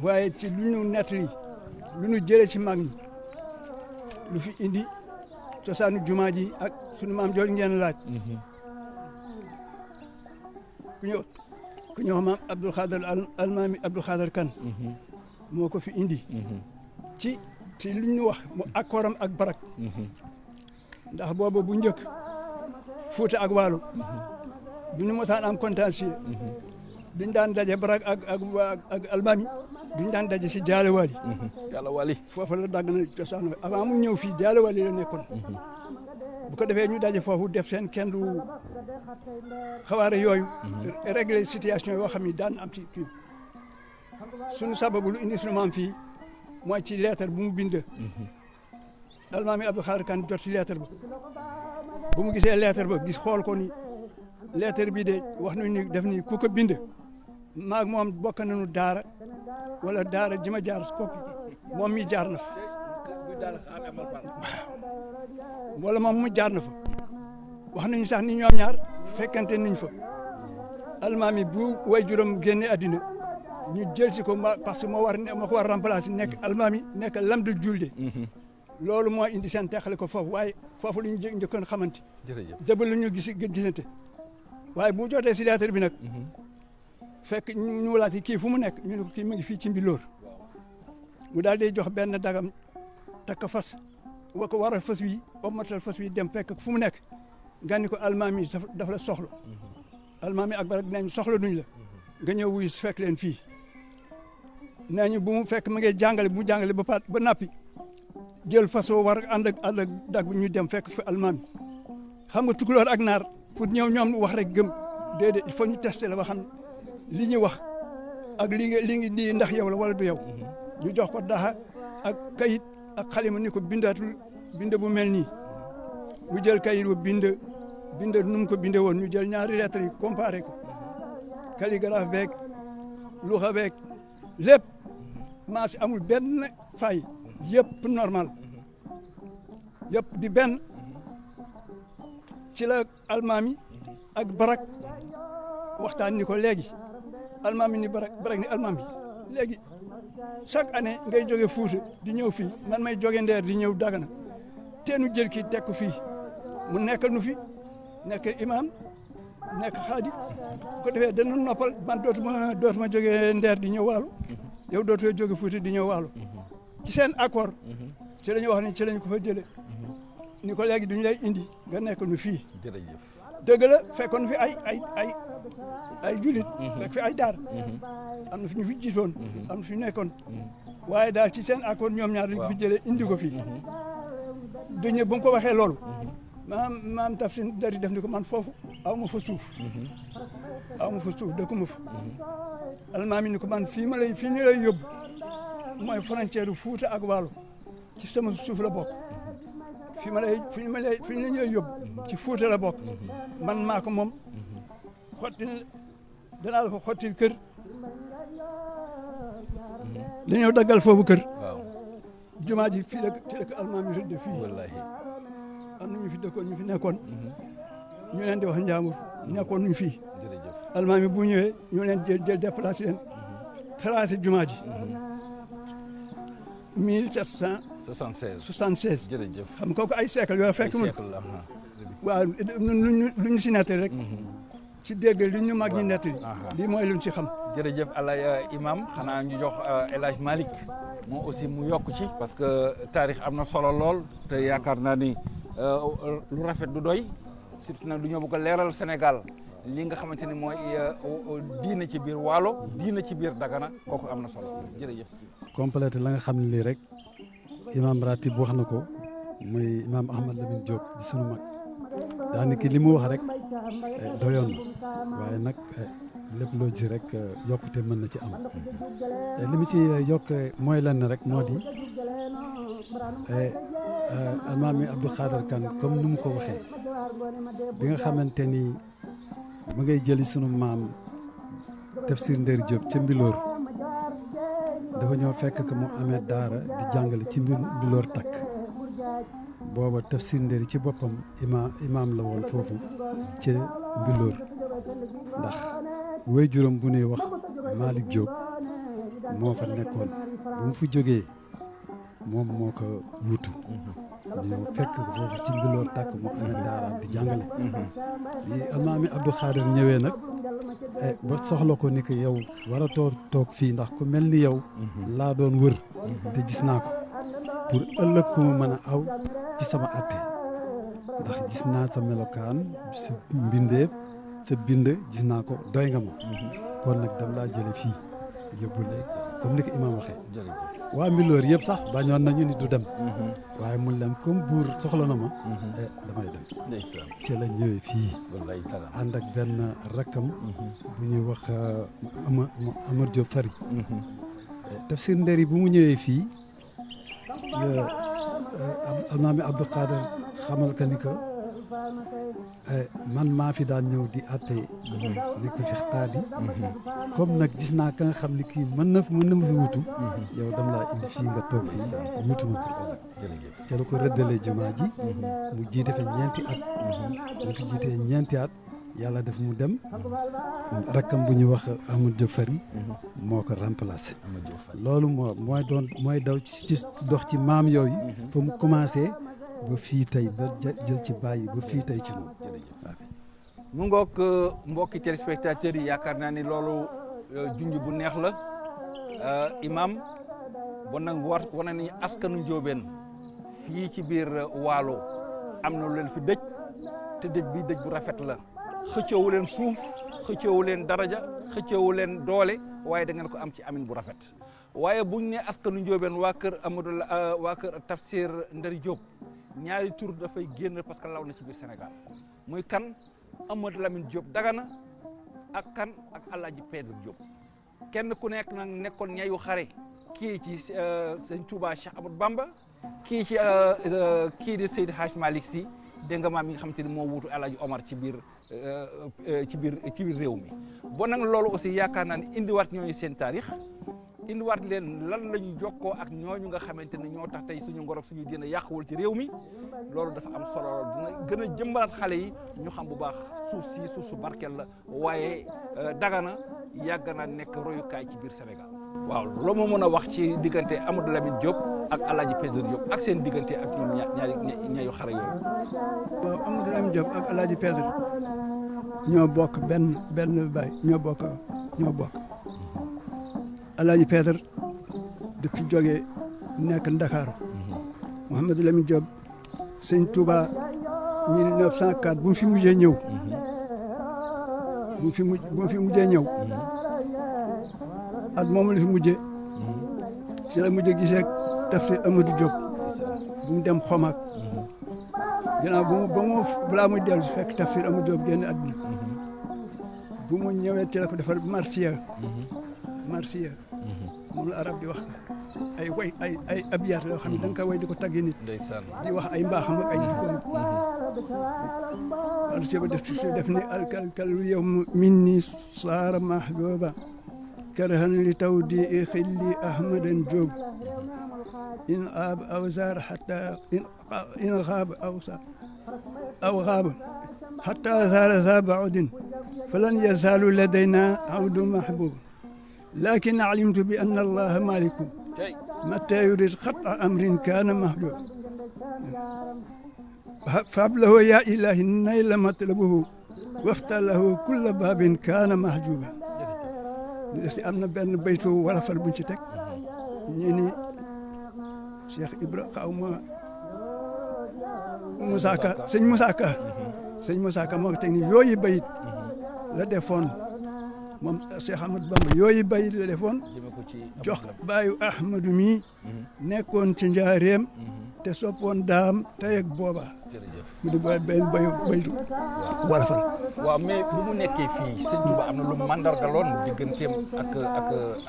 waaye ci lu ñu nettali lu ñu jëlee ci mag ñi lu fi indi cosaanu jumaa ji ak sunu maam jooju ngeen laaj. ku ñëw maam Abdul Xaadir almaami Abdul Xaadir Kan moo ko fi indi. ci lu ñu wax mu akkooram ak barak. ndax boobu bu njëkk Fuuta ak Waalo. bu ñu mosaan am contentieux. duñ daan daje barak ak almaami duñ daan daje si jaale wali. yàlla wali foofu la dagg na cosaan avant mu ñëw fii jaale wali la nekkoon. bu ko defee ñu daje foofu def seen kenn du xawaare yooyu. régler situation yoo xam ni daan am ci kii suñu sababu lu indi suñu maam fii mooy ci lettre bu mu bind. almaami Abdou Khadre Kane jot ci lettre ba bu mu gisee lettre ba gis xool ko ni lettre bi de wax nañu ni def ni ku ko bind maag moom bokk nañu daara wala daara ji ma jaar kooku moom mi jaar na fa. wala moom mu jaar na fa wax nañu sax ni ñoom ñaar fekkante nañ fa almaami bu way juróom génne àddina ñu jël si ko parce que moo ko war remplacer nekk almaami nekk lamdu julde loolu moo indi seen teqale ko foofu waaye foofu lu ñu njëkkoon xamante. jërëjëf jëbal lu ñu gisante waaye bu jotee si lettre bi nag fekk ñu laati kii fu mu nekk ñu ne ko kii mu ngi fii ci Mbilor mu daal di jox benn dagam takk fas wa ko waral fas wi matal fas wi dem fekk fu mu nekk nga ni ko almaami dafa la soxla almaami ak barak nañ soxla duñ la nga ñëw wuyu fekk leen fii nee ñu bu mu fekk ma ngay jàngale bu mu jàngale ba nappi jël façon war ànd ak dag bi ñu dem fekk fi almaami xam nga tukulóor ak naar pour ñëw ñoom wax rek gëm déedéet il faut ñu testé la ba xam li ñu wax ak li ngi di ndax yow la wala du yow ñu jox ko daxa ak kayit ak xalima ni ko bindaatul bind bu mel nii mu jël kayit bu bind nu mu ko bindee woon ñu jël ñaari lettres yi comparé ko calligraphe beeg luxa beeg lépp maa si amul benn fay yëpp normal yëpp di benn ci la almaami ak barak waxtaan ni ko léegi almaami ni barak ni almaami léegi chaque année ngay jóge Fuuta di ñëw fii man may jóge Ndeer di ñëw Dagana teenu jël kii teg ko fii mu nekkal nu fi nekk imam nekk xaadi ko defee dana noppal man dootuma jóge Ndeer di ñëw Waalo yow dootoo jóge Fuuta di ñëw Waalo ci seen accord ci la ñu wax ni ci lañ ko fa jëlee ni ko léegi duñu lay indi nga nekk nu fii jërëjëf dëgg la fekkoon fi ay julit fekk fi ay daar am na fi ñu fi jiitoon am na fi nekkoon waaye daal ci seen accord ñoom ñaar dañ ko fi jëlee indi ko fii duñu bu mu ko waxee loolu maam Tafsir dari def ni ko man foofu aw ma fa suuf dëkkuma fa almaami ni ko man fii ñu lay yóbbu mooy frontière Fuuta ak Waalo ci sama suuf la bokk fi ñu lay yóbbu ci Fuuta la bokk man maa ko moom danaa la fa xottil kër dañoo daggal foofu kër jumaa ji fii la ci la ko almaami rëdd fii wallaahi am na ñu fi dëkkoon ñu fi nekkoon ñu leen di wax njaambur nekkoon ñu fii jërëjëf almaami bu ñëwee ñu leen jël déplacé leen tracé jumaa ji 1776 jërëjëf xam nga kooku ay siècle yoo fekk mu waaw lu ñu si nettali rek ci dégg lu ñu mag ñi nettali lii mooy lu ñu si xam jërëjëf alay imam xanaa ñu jox El Hadj Malick moom aussi mu yokk ci parce que taarix am na solo lool te yaakaar naa ni lu rafet du doy surtout nag du ñoo bëgg a leeral Sénégal li nga xamante ni mooy diina ci biir Waalo diina ci biir Dagana kooku am na solo jërëjëf complété la nga xam ne lii rek imam ratib wax na ko muy imam Ahmad Lamine Diop di sunu mag daanaka li mu wax rek doyoon na waaye nag lépp loo ji rek yokkute mën na ci am li mu ci yokk mooy lenn rek moo di almaami Abdou Khadre Kane comme ni mu ko waxee bi nga xamante ni ma ngay jëli sunu maam Tafsir Nder Diop ca Mbilor dafa ñëw fekk ko mu amee daara di jàngale ci Mbilor takk booba Tafsir Nder ci boppam imaam la woon foofu ci Mbilor ndax way juróom bu ñuy wax Malick Diop moo fa nekkoon bu mu fi jógee moom moo ko wutu ñu fekk foofu ci Mbilor tàkk mu amee daaraam di jàngale bi almaami Abdou Khader ñëwee nag ba soxla ko ni ko yow war a toog fii ndax ku mel ni yow laa doon wër te gis naa ko pour ëllëg ku mu mën a aw ci sama atte ndax gis naa sa melokaan sa mbindeef sa bind gis naa ko doy nga ma kon nag dam laa jële fii yóbbule comme ni ko imaam waxee waa Mbilor yëpp sax bañoon nañu ni du dem waaye mun leen comme buur soxla na ma damay dem ci la ñëwee fii ànd ak benn rakkam bu ñuy wax Amar Diop Fari Tafsir Nderi bu mu ñëwee fii almaami Abdou Khader xamal ka ni ko man maa fi daan ñëw di atte ni ko Cheikh Taadi comme nag gis naa ka nga xam ni kii mën na ma fi wutu yow dam laa indi fii nga toog fii wutu ma pour ëllëg ca la ko rëddalee jumaa ji mu jiite fa ñeenti at mu fi jiitee ñeenti at yàlla def mu dem rakkam bu ñuy wax Amadou Diop Fari moo ko remplacé loolu mooy daw ci dox ci maam yooyu fa mu commencé ba fii tey ba jël ci bàyyi ba fii tey ci noonu mu ngoog mbokki téléspectateurs yi yaakaar naa ni loolu junj bu neex la imam bon nag wane ni askanu Njóobeen fii ci biir Waalo am na lu leen fi dëj te dëj bi dëj bu rafet la xëccoowu leen suuf xëccoowu leen daraja xëccoowu leen doole waaye da ngeen ko am ci amin bu rafet waaye buñ ne askanu Njóobeen waa kër Amadou waa kër Tafsir Nderi Diop ñaari tur dafay génn parce que law na ci biir Sénégal muy kan Amadou Lamine Diop Dagana ak kan ak Alaaji Pedro Diop kenn ku nekk nag nekkoon ñayu xare kii ci sëñ Touba Cheikh Amadou Bamba kii ci kii di Seydi Hadj Malick Sy dégg nga maam mi nga xamante ni moo wuutu Alaaji Omar ci biir réew mi bon nag loolu aussi yaakaar naa ne indiwaat ñooñu seen taarix indiwaat leen lan la ñu jokkoo ak ñooñu nga xamante ne ñoo tax tey suñu ngor ak suñu diina yàquwul ci réew mi loolu dafa am solo dina gën a jëmbalaat xale yi ñu xam bu baax suuf su barkeel la waaye Dagana yàgg naa nekk royukaay ci biir Sénégal. waaw loo ma mën a wax ci diggante Amadou Lamine Diop ak Alaaji Pedro Diop ak seen diggante ak ñoom ñaayu xare yooyu. waaw Amadou Lamine Diop ak Alaaji Pedro ñoo bokk benn baay ñoo bokk. Alaaji Pedro depuis jógee nekk Ndakaaru Mouhamadou Lamine Diop sëñ Touba 1904 bu mu fi mujjee ñëw at moom la fi mujjee si la mujjee gisee Tafsir Amadou Diop bu mu dem Xomaak ginnaaw balaa muy dellu si fekk Tafsir Amadou Diop génn àdduna bu mu ñëwee ci la ko defal marsiya moom la arab di wax ay way ay abiyat yoo xam ne da nga koy way di ko taggi nit di wax ay mbaaxam ak ay jikkoom marsiya ba def ni alkalkal yawma minni saara mahbuba karahan li tawdi xilli ahmadan Diop in aab aw zaar hatta in xaab aw xaab hatta zaara za baudin falan yazaalu ladayna awdu mahbub لكن علمت بأن الله مالك متى يريد خطأ أمر كان محجوب فهب له يا إلهي النيل مطلبه وافتح له كل باب كان محجوبا am na benn baytu wolofal buñ ci teg ñu ni Cheikh Ibra xaw ma sëñ Moussa Ka moo ko teg ni yooyu bayit la defoon moom Cheikh Ahmadou Bamba yooyu bayit la defoon jox baayu Ahmadou mi nekkoon ci njaareem te soppoon daam tey ak booba mu di benn baytu wolofal. waaw mais bu mu nekkee fii sëñ Touba am na lu mandargaloon digganteem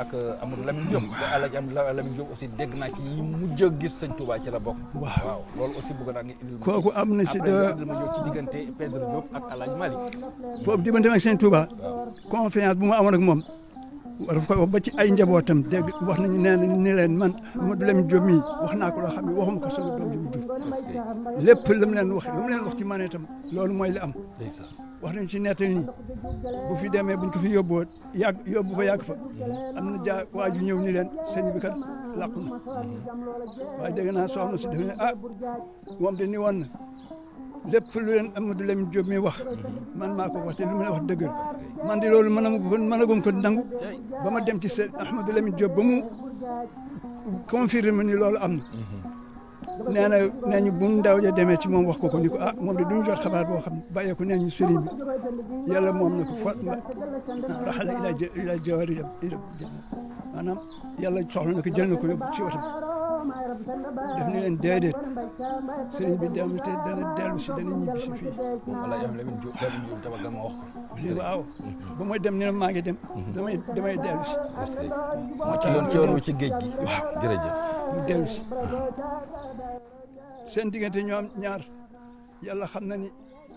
ak Amadou Lamine Diop te Alaaji Lamine Diop aussi dégg naa ci ñi mujj a gis sëñ Touba ci la bokk. waaw loolu aussi bëgg naa nga indil kooku am na ci ci diggante Pedro Diop ak Alaaji Malick. foofu diggante ak sëñ Touba confiance bu ma amoon ak moom war ko wax ba ci ay njabootam dégg wax nañu nee ni leen man Amadou Lamine Diop mii wax naa ko loo xam ne waxuma ko sama doom ji mu jur lépp lu mu leen wax ci man itam loolu mooy li am wax nañu ci nettali nii bu fi demee buñ ko fi yóbboo yóbbu ba yàgg fa am na waa ju ñëw ni leen sëñ bi kat làqu na waaye dégg naa soxna si dafa ne moom de ni woon na lépp lu leen Amadou Lamine Diop mi wax man maa ko wax te lu ma wax dëggal man di loolu mënagum ko nangu ba ma dem ci sëñ Ahmadou Lamine Diop ba mu confirme ni loolu am na nee ñu bu ndaw ja demee ci moom wax ko ni ko moom de duñu jot xabaar boo xam ne bàyyee ko nee ñu sëriñ bi yàlla moom na ko raxala ila jawari maanaam yàlla soxla na ko jël na ko yóbbu ci oto def ni leen déedéet sëriñ bi dem te dana dellu si dana ñibbi si fii. moom El Hadj Lamine Diop tabagal ma wax ko. waaw ba mooy dem ni ne maa ngi dem damay dellu si. moo ci yoon ci géej gi. waaw jërëjëf. mu dellu si. seen diggante ñoom ñaar yàlla xam na ni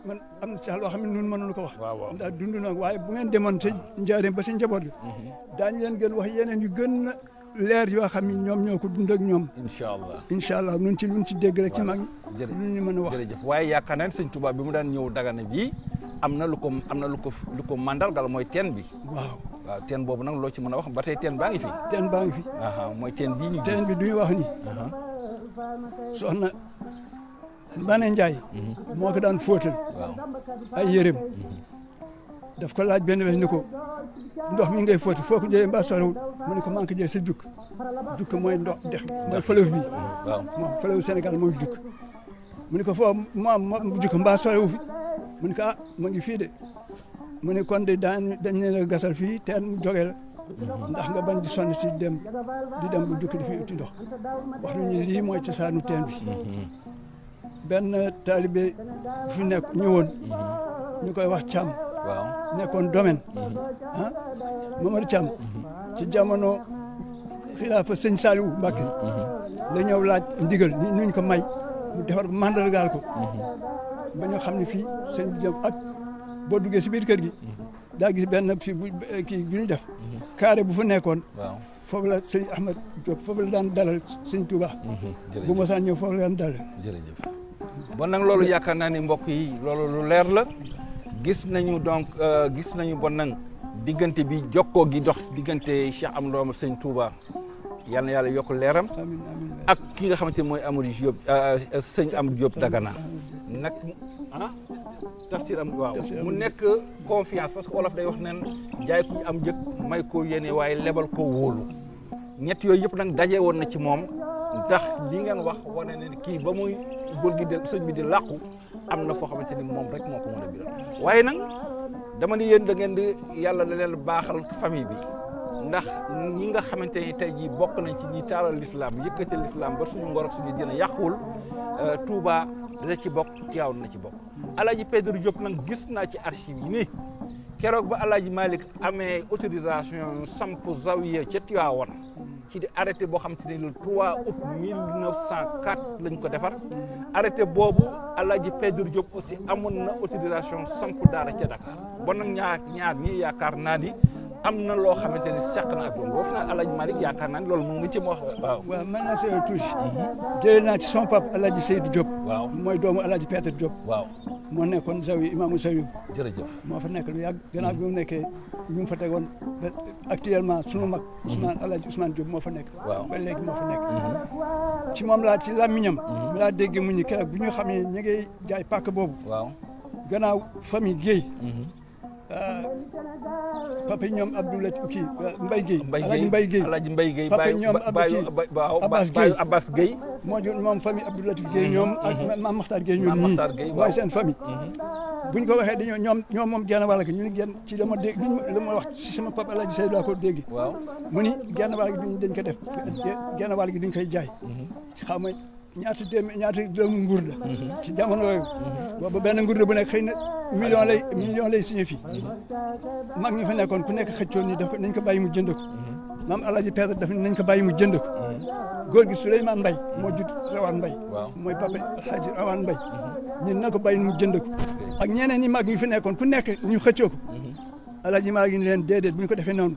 man am na ci loo xam ne ñun mënuñu ko wax. waaw ndax dund na waaye bu ngeen demoon te njaareem ba si njaboot ga. daañu leen gën wax yeneen yu gën a leer yoo xam ne ñoom ñoo ko dund ak ñoom. incha allah luñ ci dégg rek ci mag ñi. lu ñu mën a wax jërëjëf waaye yaakaar naa ne sëñ Touba bi mu daan ñëw Dagana bii am na lu ko mandargal mooy teen bi. waaw teen boobu nag loo ci mën a wax ba tey teen baa ngi fi. teen baa ngi fi. mooy teen bii ñu. teen bi du ñu wax ni. soxna Mbane Ndiaye. moo ko daan fóotal. ay yéreem. daf ko laaj benn bés ni ko ndox mi ngay fóoti foo ko jëlee mbaa sorewul mu ne ko maa ngi ko jëlee sa jukk mooy ndox dex mooy fleuve bi. waaw moom fleuve Sénégal mooy jukk mu ne ko foo mu jukk mbaa sorewu fi mu ne ko ma ngi fii de mu ne kon de dañ ne la gasal fii teen mu jógee la ndax nga bañ di sonn si di dem bu jukk di fi uti ndox wax nañu lii mooy cosaanu teen bi. benn taalibe fi nekk ñëwoon ñu koy wax Thiam. waaw nekkoon domaine. Mamadou Thiam. ci jamono xilaafa sëñ Saliou Mbacké. la ñëw laaj ndigal nuñ ko may mu defar ko mandargaal ko. ba ñu xam ne fii sëñ bi jëm ak boo duggee si biir kër gi. daa gis benn fii kii bi ñu def. carré bu fa nekkoon. waaw foofu la sëñ Ahmad Diop foofu la daan dalal sëñ Touba. bu mosaan ñëw foofu la daan dalal. jërëjëf bon nag loolu yaakaar naa ni mbokk yi loolu lu leer la. gis nañu bon nag diggante bi jokkoo gi dox diggante Cheikh Amadou sëñ Touba yal na yàlla yokk leeram ak ki nga xamante ne mooy Amadou Diop sëñ Amadou Diop Dagana nag tafsir am waaw mu nekk confiance parce que olof day wax neen jaay ku am jëkk may ko yéene waaye lebal ko wóolu ñett yooyu yëpp nag daje woon na ci moom ndax li ngeen wax wane ne kii ba muy góor gi de sëñ bi di làqu am na foo xamante ni moom rek moo ko mën a biral waaye nag dama ni yéen da ngeen di yàlla da leen baaxal famille bi ndax ñi nga xamante ni tey jii bokk nañ ci ñi taaral l'islam yëkkate l'islam ba suñu ngor ak suñu dina yàquwul Touba dina ci bokk Tiwaawan na ci bokk. Alaaji Pedro Diop nag gis naa ci archive yi ni keroog ba Alaaji Malick amee autorisation samp zawiya ca Tiwaawan ci di arrêté boo xam te ne le 3 août 1904 lañ ko defar arrêté boobu Alaaji Pedro Diop aussi amoon na autorisation samp daara ca Dakar bon nag ñaar ñi yaakaar naa ni am na loo xamante ni seq na ak loolu boobu nag Alaaji Malick yaakaar naa ni loolu mu ngi ci wax waaw. waaw mën naa see tuuti. jëlee naa ci son papa Alaaji Seydou Diop. waaw mooy doomu Alaaji Pedro Diop. waaw moo nekkoon zawi imaamu zawi. jërëjëf moo fa nekk lu yàgg gannaaw bi mu nekkee ñu fa tegoon actuellement sunu mag. Alaaji Ousmane Diop moo fa nekk. waaw ba léegi moo fa nekk. ci moom laa ci làmmiñam. mi laa dégg mu ñu keroog bu ñu xamee ñu ngi jaay pàkk boobu. waaw gannaaw famille Guèye. papa ñoom Abdoulaye kii Mbaye Guèye. Alaaji Mbaye Guèye papa ñoom Abbas Guèye. moo jur moom famille Abdoulaye Guèye ñoom ak Mame Makhtar Guèye ñoom ñii waaye seen famille. buñ ko waxee dañoo ñoom moom genn wàll gi ñu ni genn ci la ma dégg la ma wax ci sama papa Alaaji Seydou laa ko dégg. waaw mu ni genn wàll gi dañ ko def genn wàll gi duñ koy jaay. xaw ma ñaata doomu nguur la. ci jamono yooyu. boobu benn nguur la bu nekk xëy na million lay signé fii. mag ñi fa nekkoon ku nekk xëccoon ni daf ko nañ ko bàyyi mu jënd ko. maam Alaaji Pedro daf nañ ko bàyyi mu jënd ko. góor gi Souleymane Mbaye moo judd Rawaan Mbaye. mooy papa Alaaji Rawaan Mbaye. ñun na ko bàyyi mu jënd ko. ak ñeneen ñi mag ñi fi nekkoon ku nekk ñu xëccoo ko. Alaaji maa ngi leen déedéet bu ñu ko defee noonu.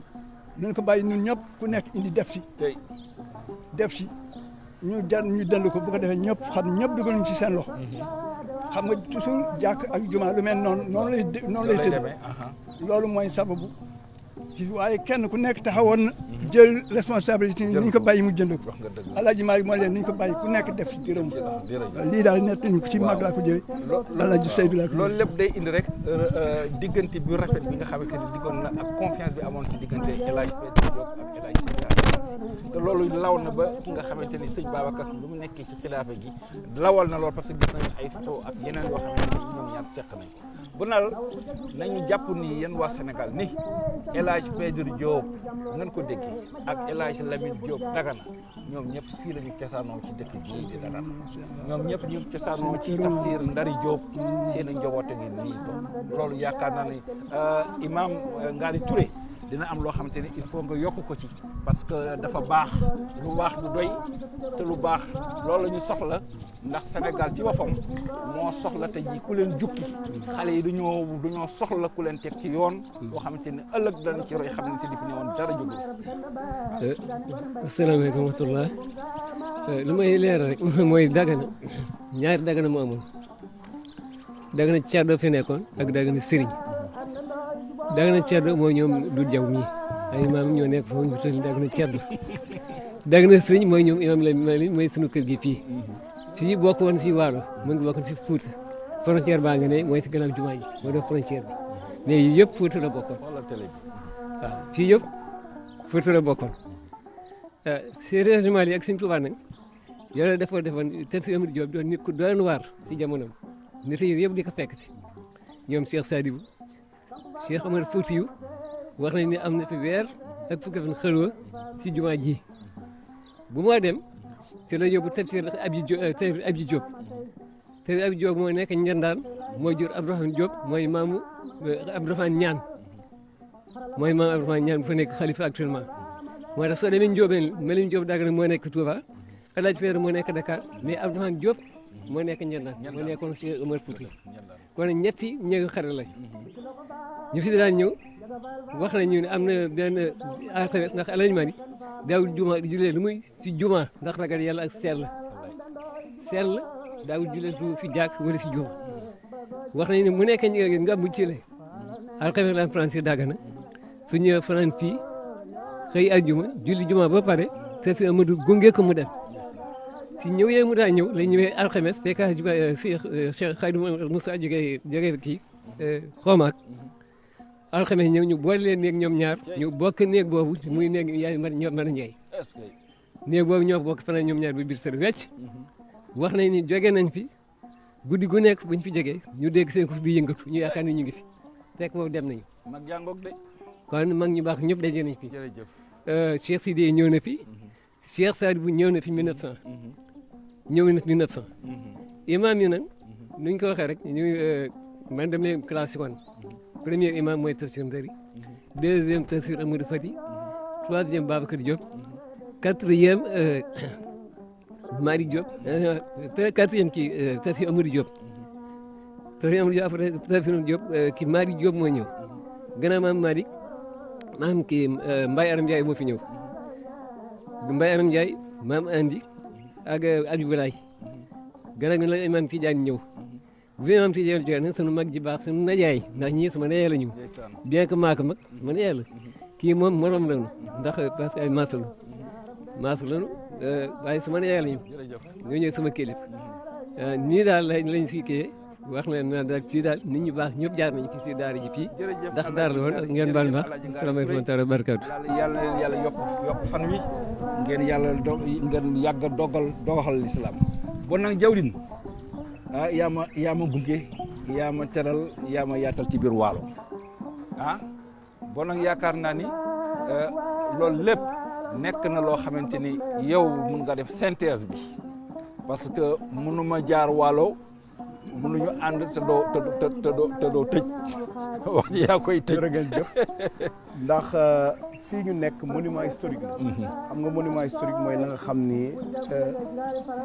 nañ ko bàyyi ñun ñëpp ku nekk indi def ci. ñu dënd ko bu ko defee ñëpp xam ñëpp dugal ñu ci seen loxo xam nga toujours jàkk ak juma lu mel noonu lay tëdd loolu mooy sababu ci waaye kenn ku nekk taxawoon na jël responsabilité ni ñu ko bàyyi mu jënd ko Alaaji Maalik moo leen ni ñu ko bàyyi ku nekk def ci dërëm lii daal nett nañu ko ci mag laa ko jëlee Alaaji Seydou laa ko loolu lépp day indi rek diggante bi rafet bi nga xamante ni diggoon na ak confiance bi amoon ci diggante El Hadj Pedro Diop ak El Hadj te loolu law na ba ki nga xamante ni sëñ Babacar lu mu nekkee ci xilaafa gi lawal na lool parce que gis nañu ay photo ak yeneen yoo xamante ni ñoom ñaar seq nañ bu nal nañu jàpp ni yéen waa Sénégal ni El Hadj Pedro Diop ngeen ko déggee ak El Hadj Lamine Diop Dagana ñoom ñëpp fii la ñu cosaanoo ci dëkk bii di Dagana ñoom ñëpp ñu cosaanoo ci Tafsir Ndari Diop seen i njaboote ngi nii loolu yaakaar naa ne imam Ngari Touré dina am loo xamante ne il faut nga yokk ko ci parce que dafa baax lu baax du doy te lu baax loolu la ñu soxla ndax Sénégal ci boppam moo soxla te ji ku leen jukki xale yi dañoo soxla ku leen teg ci yoon boo xamante ne ëllëg dana ci roy xam ne si li fi ne woon dara jógul. asalaamaaleykum wa rahmatulah lu may leer rek mooy Dagana ñaari Dagana moo amoon Dagana Ceddo fi nekkoon ak Dagana Sëriñ Dagana Ceddo mooy ñoom du jaw mii ay maam ñoo nekk foofu ñu tëdd Dagana Ceddo Dagana Sëriñ mooy ñoom imam la mooy sunu kër gi fii bokk woon si Waalo mu ngi bokk si Fuuta frontière baa nga ne mooy si gannaaw jumaa ji moo def frontière bi mais yii yëpp Fuuta la bokkoon waaw fii yëpp Fuuta la bokkoon si régiment yi ak Sëñ Tuubaa nag yàlla dafa defoon te si Amadou Diop doon nit ku doon waar si jamonoom nit yi yëpp di ko fekk si ñoom Cheikh Sadibou Cheikh Omar Foutiyou wax nañ ne am na fi weer ak fukki fan xëlwa si jumaa ji bu moo dem te la yóbbu Tafsir Abdi Diop te Abdi Diop moo nekk Njandaan mooy jur Abdourahmane Diop mooy maamu Abdourahmane Ñaan mooy maamu Abdourahmane Ñaan bu fa nekk xalifa actuellement moo tax soo demee Ndiobène Malim Diop Dagana moo nekk Touba El Hadj Père moo nekk Dakar mais Abdourahmane Diop moo nekk Njandaan moo nekkoon si Omar Fouti kon ñetti ñëw xare lañ ñu fi daan ñëw wax nañu ne am na benn alxames ndax El Hadj Malick daawul juma di jullee lu muy si juma ndax ragal yàlla ak sell daawul jullee lu si jàkk wala si juma wax nañu ne mu nekk nga mu ci le alxames la France Dagana su ñëwee fanaan fii xëy àjjuma julli juma ba pare te si Amadou gunge ko mu dem si ñëw yee mu daa ñëw la ñëwee alxames fekk si Cheikh Khadim Moussa jógee kii Xomaak alxames ñëw ñu boole leen néeg ñoom ñaar ñu bokk néeg boobu muy néeg yaay mën a ñeey néeg boobu ñoo bokk fanaan ñoom ñaar bi biir sër wecc wax nañ ni jóge nañ fi guddi gu nekk buñ fi jógee ñu dégg seen ko di yëngatu ñu yaakaar ni ñu ngi fi fekk boobu dem nañu mag jàngoog de kon mag ñu baax ñëpp daje nañ fi Cheikh Sidé ñëw na fi Cheikh Sadibou ñëw na fi 1900 ñëw na 1900 imam yi nag nuñ ko waxee rek ñu man dem leen classe kon premier imam mooy Tafsir Ndari deuxième Tafsir Amadou Fati troisième Babacar Diop quatrième Mari Diop quatrième kii Tafsir Amadou Diop Tafsir Amadou Diop après Tafsir Diop kii Mari Diop moo ñëw gannaaw maam Mari maam kii Mbaye Aram Ndiaye moo fi ñëw Mbaye Aram Ndiaye maam Andi ak Abdoulaye gannaaw gi la imam Tidiane ñëw bu fi imam Tidiane jógee nag sunu mag ji baax sunu najaay ndax ñii sama najaay la ñu bien que maa ko mag ma najaay la kii moom morom la ñu ndax parce que ay maas la ñu waaye sama najaay la ñu ñoo ñëw sama kilifa nii daal lañ fi kii wax na daal fii daal nit ñu baax ñëpp jaar nañu fi si daara ji fii ndax daara la woon ak ngeen baal baax salaamaaleykum wa taala barakaatu yàlla leen yàlla yokk fan wi ngeen ngeen yàgg a doxal lislaam bon nag jawrin ah yaa ma gunge yaa ma teral yaa ma yaatal ci biir Waalo ah bon nag yaakaar naa ni loolu lépp nekk na loo xamante ni yow mun nga def synthèse bi parce que mënuma jaar Waalo mënuñu ànd te doo tëj wax ji yaa koy tëj. jërëjëf ndax fii ñu nekk monument historique la. xam nga monument historique mooy la nga xam ni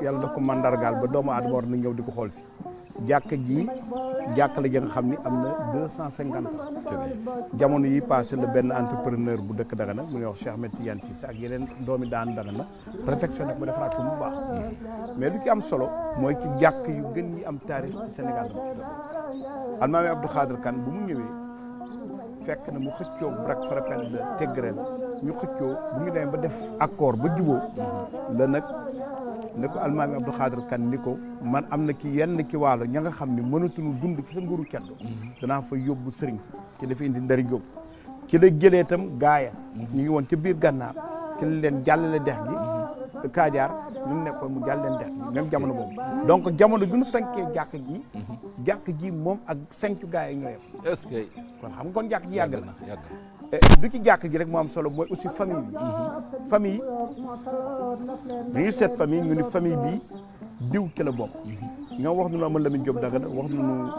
yàlla da ko mandargaal ba doomu aadama war na ñëw di ko xool si. jàkka ji jàkka la ja nga xam ni am na 250 ans jamono yi passé la benn entrepreneur bu dëkk Dagana mu ñuy wax Cheikh Ahmed Tidiane Cissé ak yeneen doomi daan Dagana réfectionné ko ba defaraat ko bu baax mais lu ci am solo mooy ci jàkk yu gën ñi am taarix ci Sénégal la Almaami Abdou Khadre Kane bu mu ñëwee fekk na mu xëccoo Brak Frappel de Tégrel ñu xëccoo bu ñu demee ba def accord ba juboo la nag ne ko Almaami Abdou Khadre Kane ni ko man am na ki yenn ki waalo ña nga xam ne mënatuñu dund ci sa nguuru ceddo danaa fa yóbbu sëriñ ci dafa indi ndari jóg ci la jëlee itam gaaya ñu ngi woon ca biir gànnaar ci la leen jàllale dex gi Kaajaar ñu nekkoon mu jàll leen dex gi même jamono boobu donc jamono ju ñu sankee jàkk ji moom ak sancu gaaya ñoo yem est-ce que kon xam nga kon jàkk ji yàgg na yàgg du ci jàkk ji rek moo am solo mooy aussi famille bi famille dañuy seet famille ñu ni famille bi diw ci la bokk ñoom wax nañu Amadou Lamine Diop Dagana wax nañu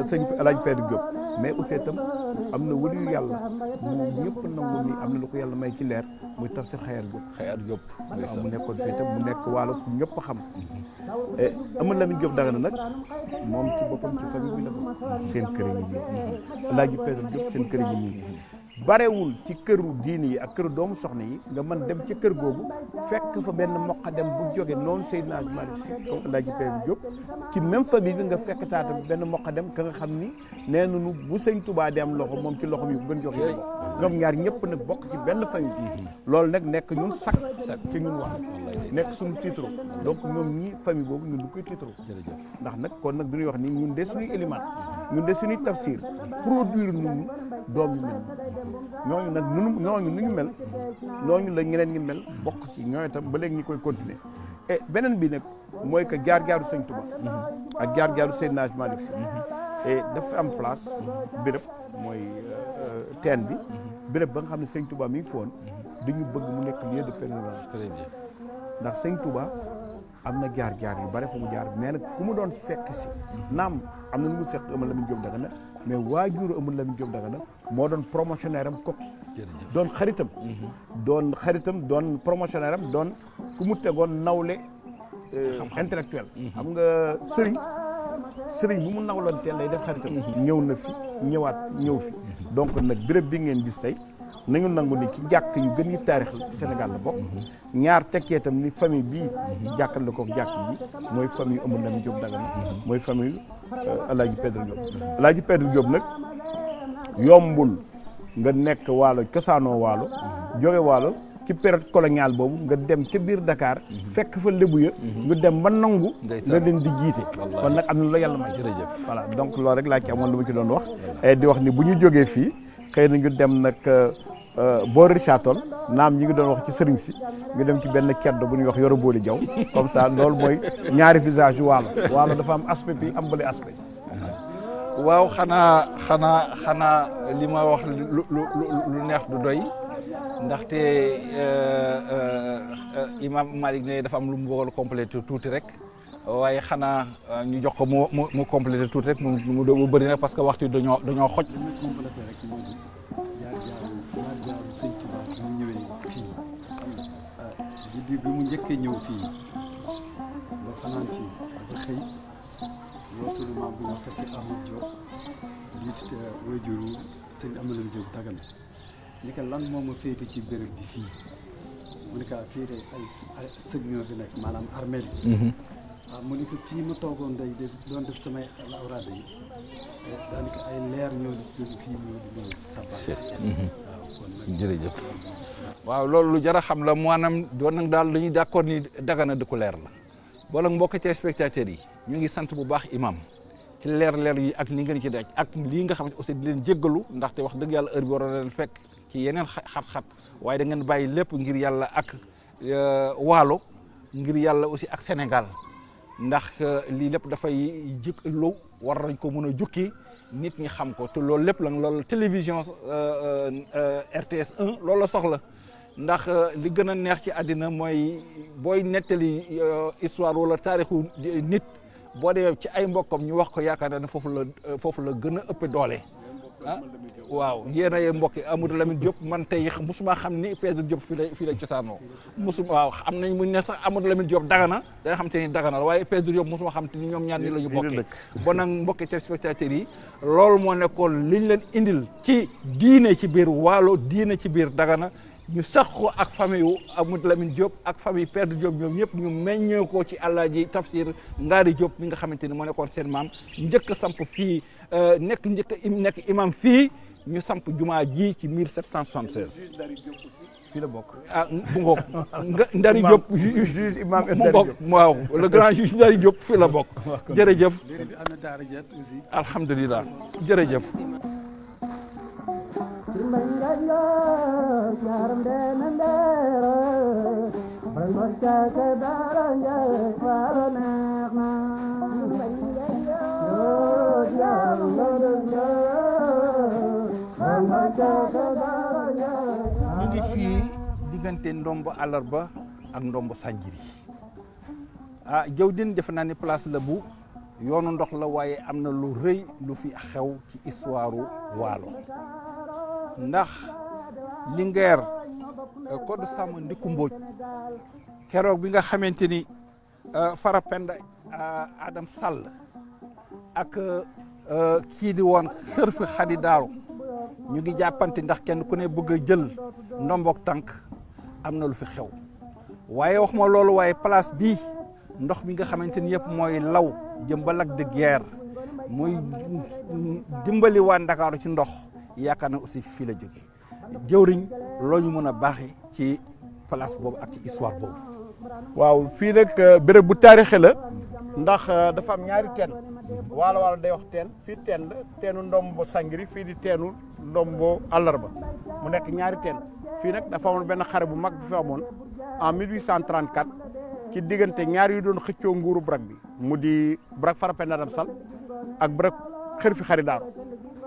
sëñ El Hadj Père Diop mais aussi itam am na wëliyu yàlla bu ñëpp nangu ni am na lu ko yàlla may ci leer muy Tafsir Xayar Diop waaw mu nekkoon fii itam mu nekk waalo ku ñëpp xam Amadou Lamine Diop Dagana nag moom ci boppam ci famille bi la bokk seen kër yi nii El Hadj Père Diop seen kër yi nii barewul ci këru diini yi ak këru doomu soxna yi nga mën dem ci kër googu fekk fa benn moqadem bu jóge noonu Seydina Malick Sy comme El Hadj Père Diop ci même famille bi nga fekk taata benn moqadem ka nga xam ni nee nañu bu sëñ Touba di am loxo moom ci loxo mi ko gën joxe ko ñoom ñaar ñëpp nag bokk ci benn famille loolu nag nekk ñun sak ci ñun wax nekk suñu titre donc ñoom ñi famille boobu ñun du koy titre ndax nag kon nag duñuy wax ni ñun de suñuy élément ñun de suñuy tafsir produire ñun doom yu mel ñooñu nag ñooñu nu ñu mel ñooñu la ñeneen ñi mel bokk ci ñooñu tam ba léegi ñi koy continuer et beneen bi nag mooy que jaar-jaaru sëñ Touba ak jaar-jaaru Seydina Malick Sy et dafa am place béréb mooy teen bi béréb ba nga xam ne sëñ Touba mi ngi foon dañu bëgg mu nekk lieu de pèlerinage ndax sëñ Touba am na jaar-jaar yu bare fu mu jaar mais nag ku mu doon fekk si naam am na nu mu seq Amadou Lamine Diop Dagana mais waajuru Amadou Lamine Diop Dagana moo doon promotionnaire am kokki doon xaritam doon promotionnaire am doon ku mu tegoon nawle intellectuel xam nga sëriñ bu mu nawloon teel lay def xaritam ñëw na fi ñëw fi donc nag béréb bi ngeen gis tey nañu nangu ni ci jàkk yu gën yi taarix Sénégal la bokk ñaar tekkee itam ni famille bii jàkkal la ko jàkk ji mooy famille Amadou Lamine Diop Dagana mooy famille El Hadj Père Diop El Hadj Père Diop nag yombul nga nekk waalo cosaanoo waalo jóge waalo ci période coloniale boobu nga dem ca biir Dakar fekk fa lébu ya nga dem ba nangu nga leen di jiite kon nag am na la yàlla may jërëjëf voilà donc loolu rek laa ci amoon lu ma ci doon wax di wax ni bu ñu jógee fii xëy na ñu dem nag boori Richard Toll naam ñi ngi doon wax ci sëriñ si ñu dem ci benn ceddo bu ñuy wax Yoro Booli Jaw comme ça loolu mooy ñaari visage yu waalo dafa am aspect bi am bële aspect waaw xanaa li ma wax lu neex du doy ndaxte Imam Malick ne dafa am lu mu bëggoon complété tuuti rek waaye xanaa ñu jox ko mu complété tuuti rek mu bëri nag parce que waxtu dañoo xoj. bi mu njëkkee ñëw fii ba fanaan fii ba xëy yoo sunu maam bu wax si Ahmad Diop di waajuru sëñ Amadou Diop Dagana ni ko lan moo ma féete ci béréb bi fii mu ne ko fii de ay sëg ñoo fi nekk maanaam armée yi waaw mu ne ko fii ma toogoon day doon def samay awraade yi daanaka ay leer ñoo di fii ñoo di ñëw sabbaat waaw kon nag jërëjëf waaw loolu lu jar a xam la maanaam doon nag daal dañuy d'accord ni Dagana dëkku leer la boole mbokk téléspectateurs yi ñu ngi sant bu baax imam ci leer yi ak li ngeen ci daj ak lii nga xam ne aussi di leen jéggalu ndaxte wax dëgg yàlla heure bi waroon na leen fekk ci yeneen xat-xat waaye da ngeen bàyyi lépp ngir yàlla ak waalo ngir yàlla aussi ak Sénégal ndax lii lépp dafay lu war nañ ko mën a jukki nit ñi xam ko te loolu lépp la loolu télévision RTS 1 loolu la soxla ndax li gën a neex ci àddina mooy booy nettali histoire wala taarixu nit boo demee ci ay mbokkam ñu wax ko yaakaar naa ne foofu la gën a ëpp doole ah waaw yéen a mbokki Amadou Lamine Diop man tey musuma xam ni Pedro Diop fii la cosaanoo musuma waaw am nañ mu ne sax Amadou Lamine Diop Dagana da nga xam te ni Dagana la waaye Pedro Diop musuma xam te ni ñoom ñaar ni la ñu bokkee bon nag mbokki téléspectateurs yi loolu moo nekkoon liñ leen indil ci diine ci biir Waalo diine ci biir Dagana ñu sax ko ak famille wu Amadou Lamine Diop ak famille Pedro Diop ñoom ñëpp ñu meññee ko ci Alaaji Tafsir Ngari Diop mi nga xamante ni moo nekkoon seen maam njëkk samp fii nekk imam fii ñu samp jumaa ji ci 1776 fii la bokk ah bu ngoog Ndari Diop juge imam mu ngoog waaw le grand juge Ndari Diop fii la bokk jërëjëf alhamdulilah jërëjëf ñu ngi fii diggante ndombo àllarba ak ndombo Sanjiri ah Jawdin defe naa ni place la bu yoonu ndox la waaye am na lu rëy lu fi xew ci histoire Waalo ndax Linguère Codou Samba Ndickou Mbodj keroog bi nga xamante ni Farapenda Adam Sall ak kii di woon Xërfi Xadi Daaru ñu ngi jàppante ndax kenn ku ne bëgg a jël ndombook tànk am na lu fi xew waaye wax ma loolu waaye place bii ndox mi nga xamante ni yëpp mooy law jëm ba Lac de Guiers mooy dimbali waa Ndakaaru ci ndox yaakaar na aussi fii la jógee jëwriñ loo ñu mën a baaxee ci place boobu ak ci histoire boobu. waaw fii nag béréb bu taarixee la ndax dafa am ñaari teen waalo day wax teen fii teen la teenu ndombo Sangiri fii di teenu ndombo àllarba mu nekk ñaari teen fii nag dafa amoon benn xare bu mag bu fi amoon en 1834 ci diggante ñaar yu doon xëccoo nguuru Brak bi mu di Brak Farapenda Adam Sall ak Brak Xërfi Xadi Daaru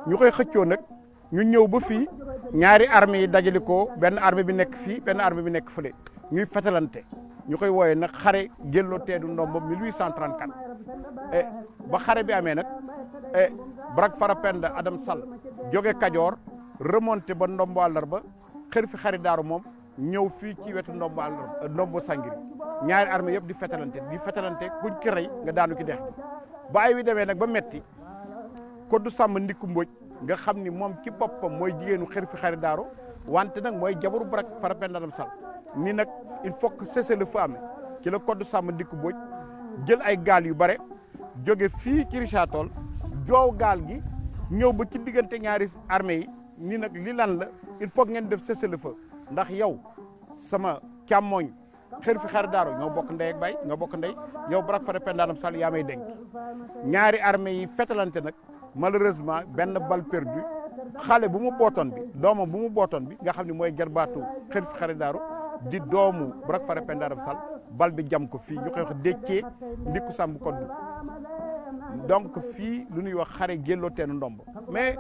ñu koy xëccoo nag ñu ñëw ba fii ñaari armée yi dajale ko benn armée bi nekk fii benn armée bi nekk fële ñuy fetalante ñu koy wooyee nag xare Gélloo Teedu Ndombo 1834 ba xare bi amee nag Brak Farapenda Adam Sall jóge Kajoor remonté ba ndombo àllarba Xërfi Xadi Daaru moom ñëw fii ci wetu ndombo àllarba ndombo Sangiri ñaari armée yëpp di fetalante kuñ ki rey nga daanu ki dex gi ba ay wi demee nag ba metti Codou Samba Ndickou Mbodj nga xam ni moom ci boppam mooy jigéenu Xërfi Xadi Daaru wante nag mooy jabaru Brak Farapenda Adam Sall ni nag il faut que cessez-le-feu am ci la Codou Samba Ndickou Mbodj jël ay gaal yu bare jóge fii ci Richard Toll joow gaal gi ñëw ba ci diggante ñaari armée yi ni nag li lan la il faut ngeen def cessez-le-feu ndax yow sama càmmooñ Xërfi Xadi Daaru ñoo bokk ndey ak bay ñoo bokk ndey yow Brak Farapenda Adam Sall yaa may dénk ñaari armée yi fetalante nag malheureusement benn balle perdue xale bu mu bootoon bi doomam bu mu bootoon bi nga xam ne mooy jarbaatu Xërfi Xadi Daaru di doomu Brak Farapenda Adam Sall bal bi jam ko fii ñu koy wax Déccee Ndickou Samba Codou donc fii lu ñuy wax xare Gélloo Teenu Ndombo mais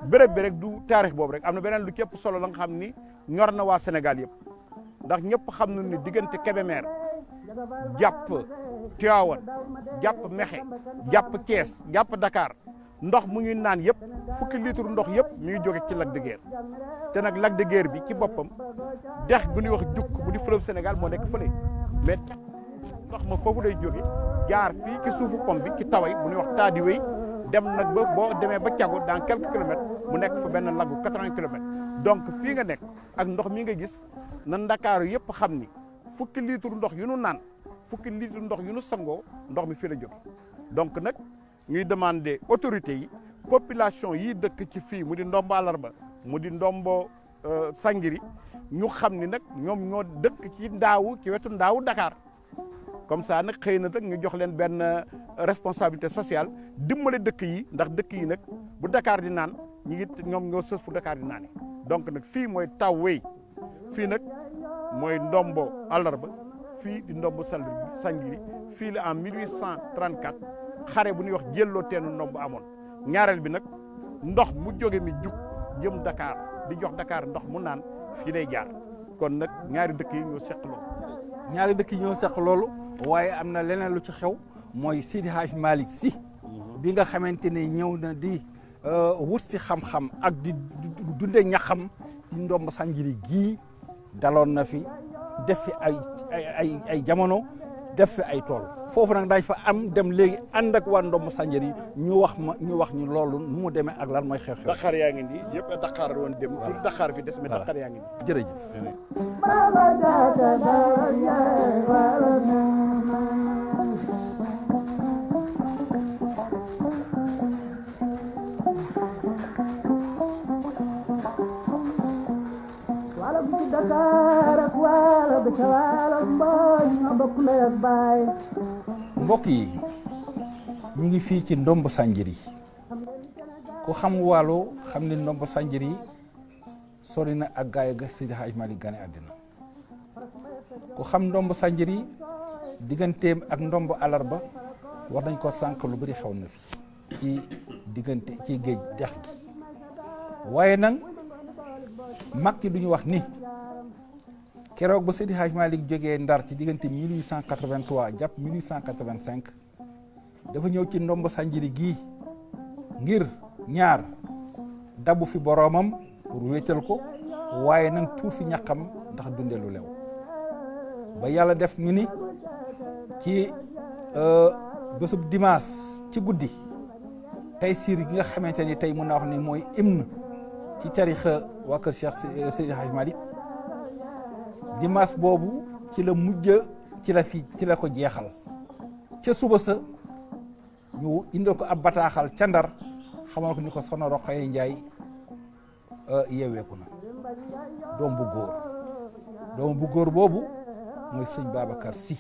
béréb bi rek du taarix boobu rek am na beneen lu képp solo la nga xam ni ñor na waa Sénégal yëpp ndax ñëpp xam nañu ni diggante Kébémer jàpp Tivaouane jàpp Mékhé jàpp Thiès jàpp Dakar ndox mu ñuy naan yëpp fukki litre ndox yëpp mi ngi jóge ci Lac de Guiers te nag Lac de Guiers bi ci boppam dex bu ñuy wax jukk bu di fleuve Sénégal moo nekk fële mais ndox ma foofu lay jóge jaar fii ci suufu pom bi ci taway bu ñuy wax taadi wéy dem nag ba boo demee ba cagu dans quelques kilomètres mu nekk fa benn lagu 80 kilomètres donc fii nga nekk ak ndox mi nga gis na Ndakaaru yëpp xam ni fukki litre ndox yu nu naan fukki litre ndox yu nu sangoo ndox mi fii la jóge donc nag ñuy demander autorités yi population yi dëkk ci fii mu di ndombo àllarba mu di ndombo Sangiri ñu xam ni nag ñoom ñoo dëkk ci ndaawu ci wetu ndaawu Dakar comme ça nag xëy na nag ñu jox leen benn responsabilité sociale dimbale dëkk yi ndax dëkk yi nag bu Dakar di naan ñu ngi ñoom ñoo sës fu Dakar di naane donc nag fii mooy taw wéy fii nag mooy ndombo àllarba fii di ndombo Sangiri fii la en 1834 xare bu ñuy wax Gélloo Teenu Ndombo amoon ñaareel bi nag ndox mu jóge mi jug jëm Dakar di jox Dakar ndox mu naan fii lay jaar kon nag ñaari dëkk yi ñoo seq loolu. ñaari dëkk yi ñoo seq loolu waaye am na leneen lu ci xew mooy Seydi Hadj Malick Sy bi nga xamante ne ñëw na di wut si xam-xam ak di dunde ñaxam ci ndomb Sanjiri gii daloon na fi def fi ay jamono def fi ay tool foofu nag dañ fa am dem léegi ànd ak waa ndomb Sanjiri ñu wax ñu loolu nu mu demee ak lan mooy xew-xew. Dakar yaa ngi nii yëpp Dakar woon dem pour Dakar fi des mais Dakar yaa ngi nii. jërëjëf. mbokk yi ñu ngi fii ci ndomb Sanjiri ku xam Waalo xam ni ndomb Sanjiri sori na ak gaay ga Seydi Hadj Malick gane àddina ku xam ndomb Sanjiri digganteem ak ndomb Alarba war nañ ko sànq lu bëri xew na fi ci diggante ci géej dex gi waaye nag mag ñi duñu wax ni keroog ba Seydi Hadj Malick jógee Ndar ci diggante 1883 jàpp 1885 dafa ñëw ci ndomb Sanjiri gii ngir ñaar dabu fi boroomam pour wéetal ko waaye nag tuur fi ñaqam ndax dunde lu lew ba yàlla def ñu ni ci bésub dimanche ci guddi tey siir gi nga xamante ni tey mën naa wax ni mooy hymne ci tarixa waa kër Cheikh Seydi Hadj Malick dimanche boobu ci la mujj ci la ko jeexal ca suba sa ñu indil ko ab bataaxal ca Ndar xamal ko ni ko Soxna Rokhaya Njaay yeeweeku na doom bu góor boobu mooy sëñ Babacar Sy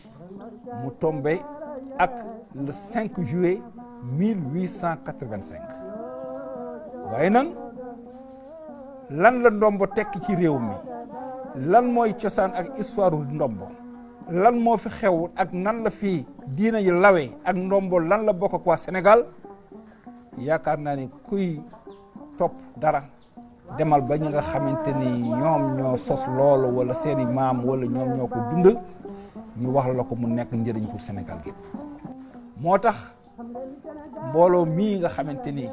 mu tombé ak le 5 juillet 1885 waaye nag lan la ndombo tekki ci réew mi lan mooy cosaan ak histoire ndombo lan moo fi xew ak nan la fi diina yi lawee ak ndombo lan la bokk ak waa Sénégal yaakaar naa ni kuy topp dara demal ba ñi nga xamante ni ñoom ñoo sos loolu wala seeni maam wala ñoom ñoo ko dund ñu wax la ko mu nekk njëriñ pour Sénégal gi moo tax mbooloo mii nga xamante ni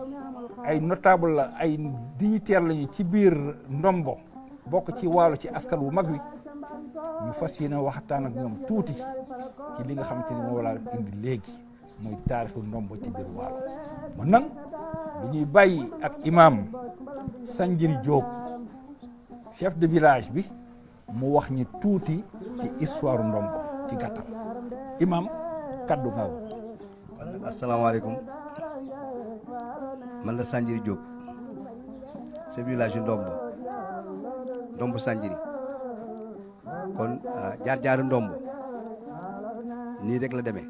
ay notable la ay dignitaire lañu ci biir ndombo bokk ci Waalo ci askan wu mag wi ñu fas yéene waxtaan ak ñoom tuuti ci li nga xamante ni moo laa indi léegi muy taarixu ndombo ci biir Waalo man nag du ñuy bàyyi ak imam Sanjiri Diop chef de village bi mu wax ñi tuuti ci histoire ndombo ci gàttal imam kaddu ngaw. asalaamaaleykum man la Sanjiri Diop chef de village yu ndombo Sanjiri kon jaar-jaaru ndombo nii rek la demee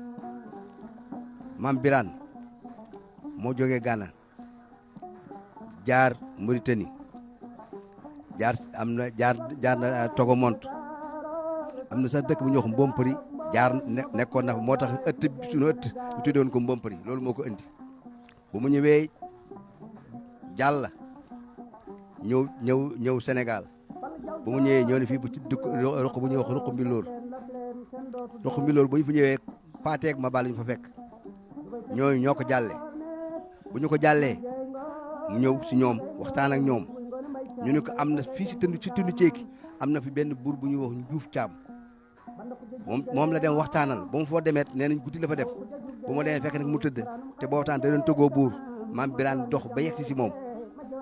maam Birane moo jógee Ghana jaar Mauritanie jaar na Togo Mont am na sax dëkk bu ñuy wax Mbompari jaar nekkoon na fa moo tax suñu ëtt ñu tuddoon ko Mbompari loolu moo ko indi bu mu ñëwee jàll ñëw Sénégal bu mu ñëwee ñëw ne fii bu ci dëkk roq bu ñuy wax ruq mbilóor bu ñu fi ñëwee paateeg ma bal ñu fa fekk ñooñu ñoo ko jàllee bu ñu ko jàllee mu ñëw si ñoom waxtaan ak ñoom ñu ne ko am na fii si tund ceeki am na fi benn buur bu ñuy wax Njuuf Caam moom la dem waxtaanal ba mu foo demeet nee nañ guddi la fa dem bu ma demee fekk nag mu tëdd te boo waxtaan da doon tëggoo buur maam Birane dox ba yegg si moom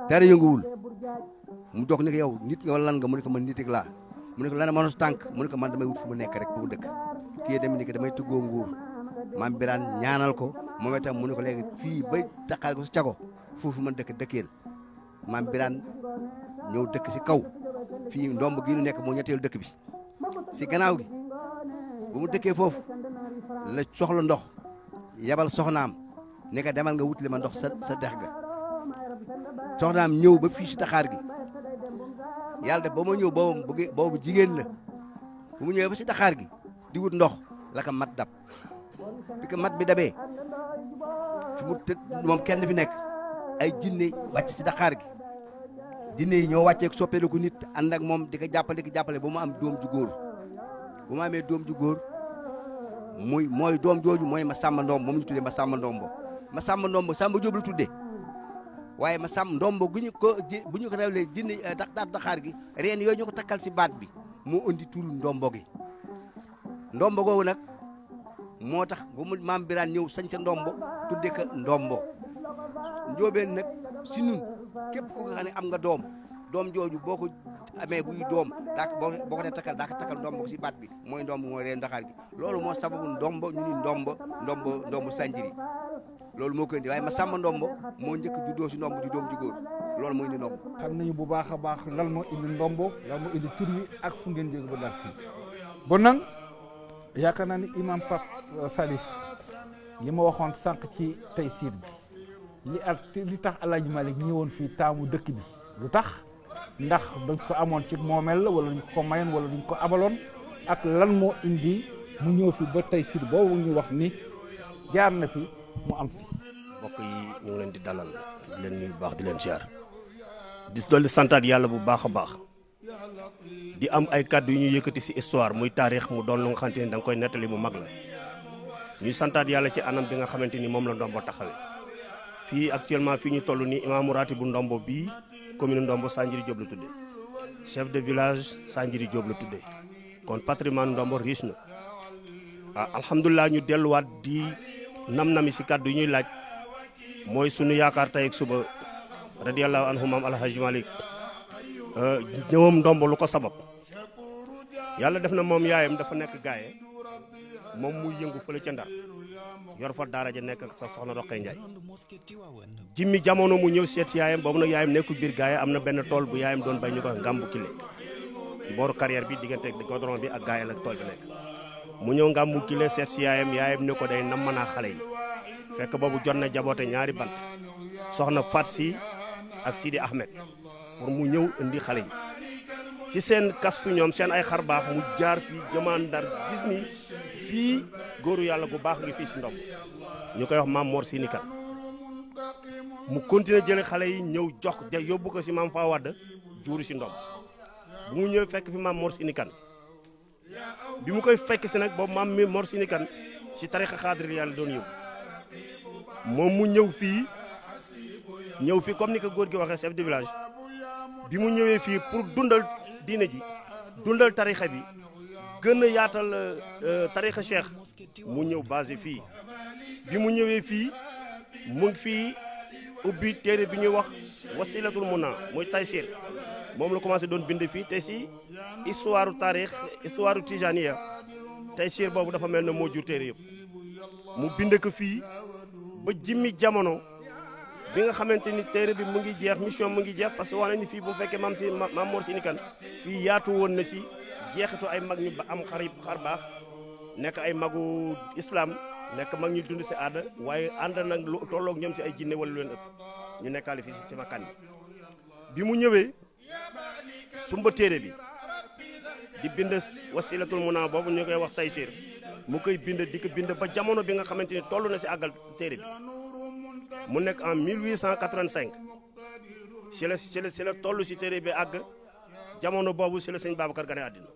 dara yënguwul mu dox ni ko yow nit nga wala lan nga mu ne ko man nit ak laa mu ne ko lan ma nos tànk mu ne ko man damay wut fu mu nekk rek fu mu dëkk kii dem ni ko damay tëggoo nguur maam Birane ñaanal ko moom itam mu ne ko léegi fii ba Dakar ko si cago foofu man dëkkeel maam Birane ñëw dëkk si kaw fii ndomb gi ñu nekk moo ñetteelu dëkk bi si gannaaw gi bu mu dëkkee foofu la soxla ndox yabal soxnaam ne ko demal nga wutile ma ndox sa dex ga soxnaam ñëw ba fii si Dakar gi yàlla def ba ma ñëw boobu jigéen la bu mu ñëwee ba si Dakar gi di wut ndox la ko mat dab bi ko mat bi dabee fi mu tëdd moom kenn fi nekk ay jinne wàcc si Dakar gi jinne yi ñoo wàccee soppeeku ko nit ànd ak moom di ko jàppale ba mu am doom ju góor bu ma amee doom ju góor mooy doom jooju mooy ma sàmba ndomb moom ñu tuddee ma sàmba ndombo Samba Diop la tuddee waaye ma sàmm ndombo gu ñu ko bu ñu ko réewlee dindi daxaar gi reen yooyu ñu ko takkal si baat bi moo indi turu ndombo gi ndombo googu nag moo tax bu mu maam Birane ñëw sañ ca ndombo tudde ko ndombo njóobeen nag si nun képp ku nga xam ne am nga doom jooju boo ko amee buy doom boo ko dee takkal daa ko takkal ndombo si baat bi mooy ndombo mooy reen daxaar gi loolu moo sababu ndombo ñu ni ndombo Sanjiri loolu moo koy indi waaye ma sàmm ndombo moo njëkk juddoo si ndombo di doom ji góor loolu moo indi ndombo. xam nañu bu baax a baax lan moo indi ndombo lan moo indi tur wi ak fu ngeen jóge ba daal fii bon nag yaakaar naa ni imam Pape Salif li ma waxoon sànq ci Taysiir bi li tax El Hadj Malick ñëwoon fii taamu dëkk bi lu tax ndax dañ ko amoon ci moomeel la wala dañ ko mayoon wala dañ ko abaloon ak lan moo indi mu ñëw fi ba Taysiir boobu ñu wax ni jaar na fi mu am fi. mbokk yi ñu ngi leen di dalal di leen nuyu baax di leen ziar di dolli santaat yàlla bu baax a baax di am ay kàddu yu ñuy yëkkati si histoire muy taarix mu doon lu nga xamante ni da nga koy nettali mu mag la ñuy santaat yàlla ci anam bi nga xamante ni moom la ndombo taxawee fii actuellement fii ñu toll nii imaamu raati bu ndombo bii commune ndombo Sanjiri Diop la tuddee chef de village Sanjiri Diop la tuddee kon patrimoine ndombo riche na alhamdulilah ñu delluwaat di nam-nami si kàddu yi ñuy laaj mooy sunu yaakaar tey ak suba radiyallahu anhu maam Alhaji Malick ñëwam ndombo lu ko sabab yàlla def na moom yaayam dafa nekk gaaye moom muy yëngu fële ca Ndar yor fa daara ja nekk ak sa soxna Roqee Njaay jimmi jamono mu ñëw seet yaayam boobu nag yaayam nekkul biir gaaye am na benn tool bu yaayam doon bay ñu ko Ngambu Kile ci booru carrière bi diggante goudron bi ak gaaye la tool bi nekk mu ñëw Ngambu Kile seet si yaayam ne ko day nam manaa xale yi fekk boobu jot na jaboote ñaari bant soxna Fat Si ak Sidi Ahmed pour mu ñëw indi xale yi ci seen kas fu ñoom seen ay xar baax mu jaar fii jëmaan Ndar gis ni fii góoru yàlla gu baax ngi fii si ndomb ñu koy wax maam Mor Sini Kan mu continuer jële xale yi ñëw jox yóbbu ko si maam Faa Wadd juuru si ndomb bu mu ñëw fekk fi maam Mor Sini Kan bi mu koy fekk si nag boobu maam Mor Sini Kan si tarixa xaadir yàlla doon yóbbu moom mu ñëw fii comme ni ko góor gi waxee chef de village bi mu ñëwee fii pour dundal diine ji dundal tarixa bi gën a yaatal tarixa cheikh mu ñëw basé fii bi mu ñëwee fii mu ngi fii ubbi téere bi ñuy wax wasilatul muna muy Taysiir moom la commencé doon bind fii te si histoire taarix histoire tijaniya Taysiir boobu dafa mel ne moo jur téere yëpp mu bind ko fii ba jimmi jamono bi nga xamante ni téere bi mu ngi jeex mission mu ngi jeex parce que wax na ni fii bu fekkee maam Mor Sini Kan fii yaatu woon na si jeexitu ay mag ñu ba am xar baax nekk ay magu islam nekk mag ñu dund si aada waaye ànd nag lu tolloog ñoom si ay jinne wala lu leen ëpp ñu nekkaale fii si makkaan bi mu ñëwee sumba téere bi di bind wasilatul muna boobu ñu koy wax Taysiir mu koy bind di ko bind ba jamono bi nga xamante ni toll na si àggal téere bi mu nekk en 1885 si la toll si téere bi àgg jamono boobu si la sëñ Babacar gane àddina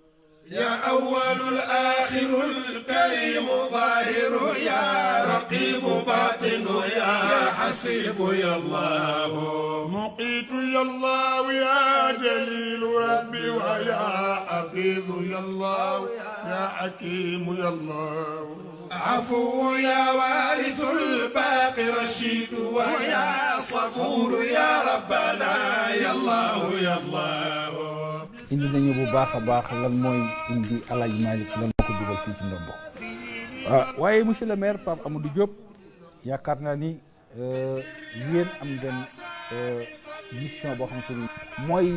يا أول الآخر الكريم ظاهر يا رقيب باطن يا حسيب يا الله مقيت يا الله يا جليل ربي ويا حفيظ يا الله يا حكيم يا الله عفو يا وارث الباقي رشيد ويا صفور يا ربنا يا الله يا الله indi nañu bu baax a baax lan mooy indi El Hadj Malick lan moo ko dugal fii ci ndombo waaye monsieur le maire Pape Amadou Diop yaakaar naa ni yéen am ngeen mission boo xamante ni mooy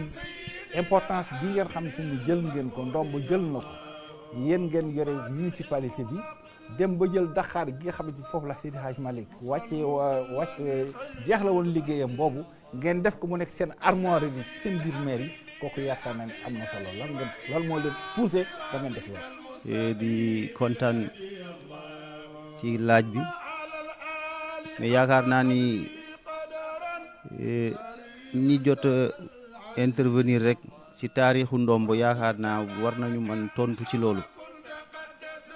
importance bi ngeen xamante ni jël ngeen ko ndombo jël na ko yéen ngeen yore municipalité bi dem ba jël Dakar gi nga xamante ni foofu la Seydi Hadj Malick jeex la woon liggéeyam boobu ngeen def ko mu nekk seen armoire bi seen biir maire yi kooku yaakaar naa ne am na solo lan moo leen poussé ba ngeen def loolu. di kontaan ci laaj bi mais yaakaar naa ni ñi jot intervenir rek ci taarixu ndombo yaakaar naa war nañu mën tontu ci loolu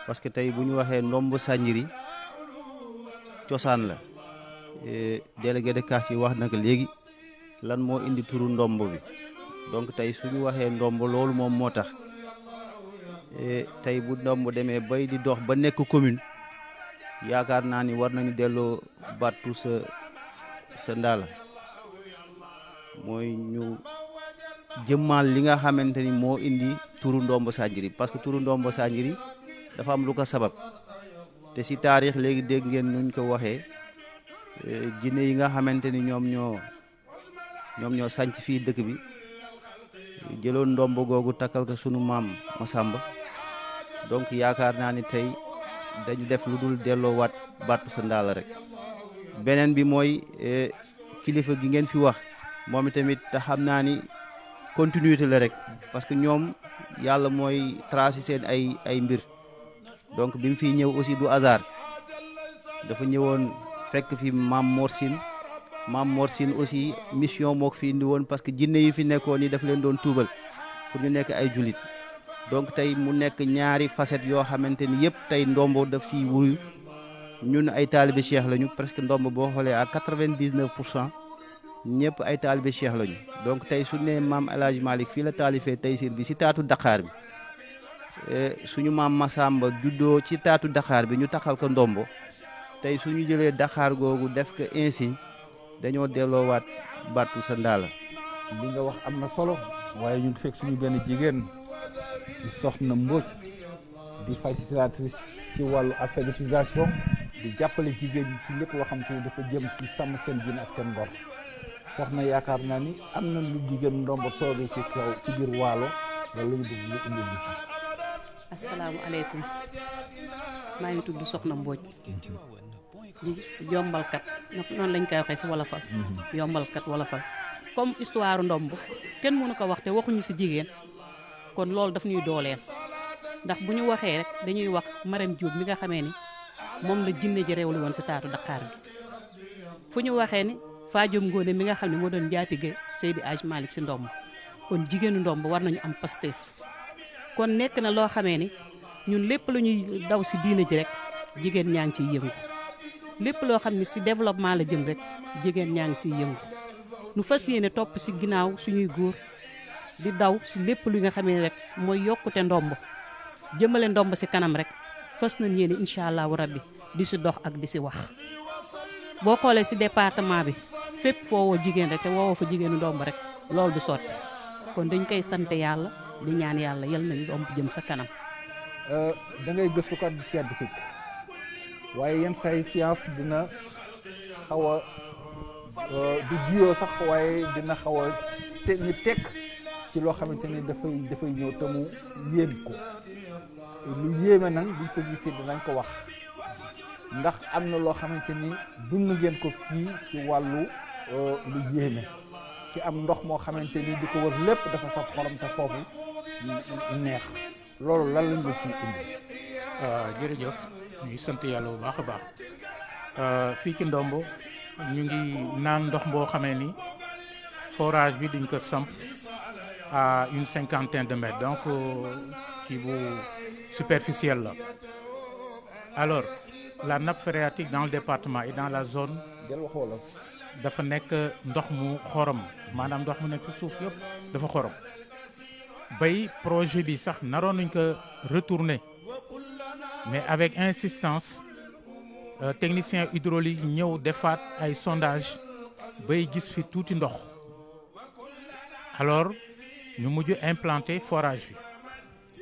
parce que tey bu ñu waxee ndombo Sanjiri cosaan la délégué de quartier wax na ko léegi lan moo indi turu ndombo bi donc tey suñu waxee ndombo loolu moom moo tax tey bu ndombo demee bay di dox ba nekk commune yaakaar naa ni war nañu delloo battu sa ndaala mooy ñu jëmmal li nga xamante ni moo indi turu ndombo Sanjiri parce que turu ndombo Sanjiri dafa am lu ko sabab te si taarix léegi dégg ngeen nuñ ko waxee jinne yi nga xamante ni ñoom ñoo sànc fii dëkk bi jëloon ndombo googu takkal ko sunu maam Masamba donc yaakaar naa ni tey dañu def lu dul delloowaat battu sa ndaala rek beneen bi mooy kilifa gi ngeen fi wax moom itamit te xam naa ni continuité la rek parce que ñoom yàlla mooy tracé seen ay mbir donc bi mu fiy ñëw aussi du hasard dafa ñëwoon fekk fi maam Mor Sine aussi mission moo ko fi indi woon parce que jinne yi fi nekkoon ni daf leen doon tuubal pour ñu nekk ay julit donc tey mu nekk ñaari facette yoo xamante ni yëpp tey ndombo daf si wuyu ñun ay taalibe cheikh lañu presque ndombo boo xoolee à 99% ñëpp ay taalibe cheikh lañu donc tey su ne maam El Hadj Malick fii la taalifee Taysir bi si taatu Dakar bi suñu maam Masamba juddoo ci taatu Dakar bi ñu taxal ko ndombo tey suñu jëlee Dakar googu def ko insigne dañoo delloowaat battu sa ndaala. li nga wax am na solo waaye ñu fekk suñu benn jigéen di Soxna Mbodj di facilitatrice ci wàllu alphabétisation di jàppale jigéen ñi ci lépp loo xam te ne dafa jëm ci sàmm seen diine ak seen ngor soxna yaakaar naa ni am na lu jigéen ndombo toogee ci kaw ci biir waalo loolu la ñu bëgg ñu indi lu ci. asalaamaaleykum maa ngi tudd Soxna Mbodj di yombalkat noonu lañ koy waxee si wolofal yombalkat wolofal comme histoire ndomb kenn mënu ko wax te waxuñu si jigéen kon loolu daf ñuy dooleel ndax bu ñu waxee rek dañuy wax Marème Diop mi nga xamee ni moom la jinne ji réewlu woon si taatu Dakar gi fu ñu waxee ni Fadiom Ngone mi nga xam ne moo doon njaatige Seydi Hadj Malick si ndomb kon jigéenu ndomb war nañu am Pastef kon nekk na loo xamee ni ñun lépp lu ñuy daw si diine ji rek jigéen ñaa ngi ciy yëngu lépp loo xam ne si développement la jëm rek jigéen ñaa ngi siy yëngu nu fas yéene topp si ginnaaw suñuy góor di daw si lépp lu nga xamee rek mooy yokkute ndomb jëmale ndomb si kanam rek fas nañ yéene incha allahu rabbi di si dox ak di si wax boo xoolee si département bi fépp foo woo jigéen rek te woowoo fa jigéenu ndomb rek loolu du sotti kon dañ koy sant yàlla di ñaan yàlla yal nañu ndomb jëm sa kanam. da ngay gëstukat du scientifique waaye yenn say science dina xaw a du jiyoo sax waaye dina xaw a ñu tekk ci loo xamante ni dafay ñëw te mu yéem ko lu yéeme nag buñ ko gisee dinañ ko wax ndax am na loo xamante ni dund ngeen ko fii ci wàllu lu yéeme ci am ndox moo xamante ni di ko wër lépp dafa saf xorom te foofu neex loolu lan lañ la ciy indi. jërëjëf ñuy sant yàlla bu baax a baax fii ci ndombo ñu ngi naan ndox boo xamee ni forage bi duñ ko samp à une 50aine de mètres donc kii bu superficiel la. alors la nappe phréatique dans le département et dans la zone dafa nekk ndox mu xorom maanaam ndox mu nekk suuf yëpp dafa xorom bay projet bi sax naroon nañ ko retourner mais avec insistance technicien hydraulique ñëw defaat ay sondage bay gis fi tuuti ndox alors ñu mujj implanter forage bi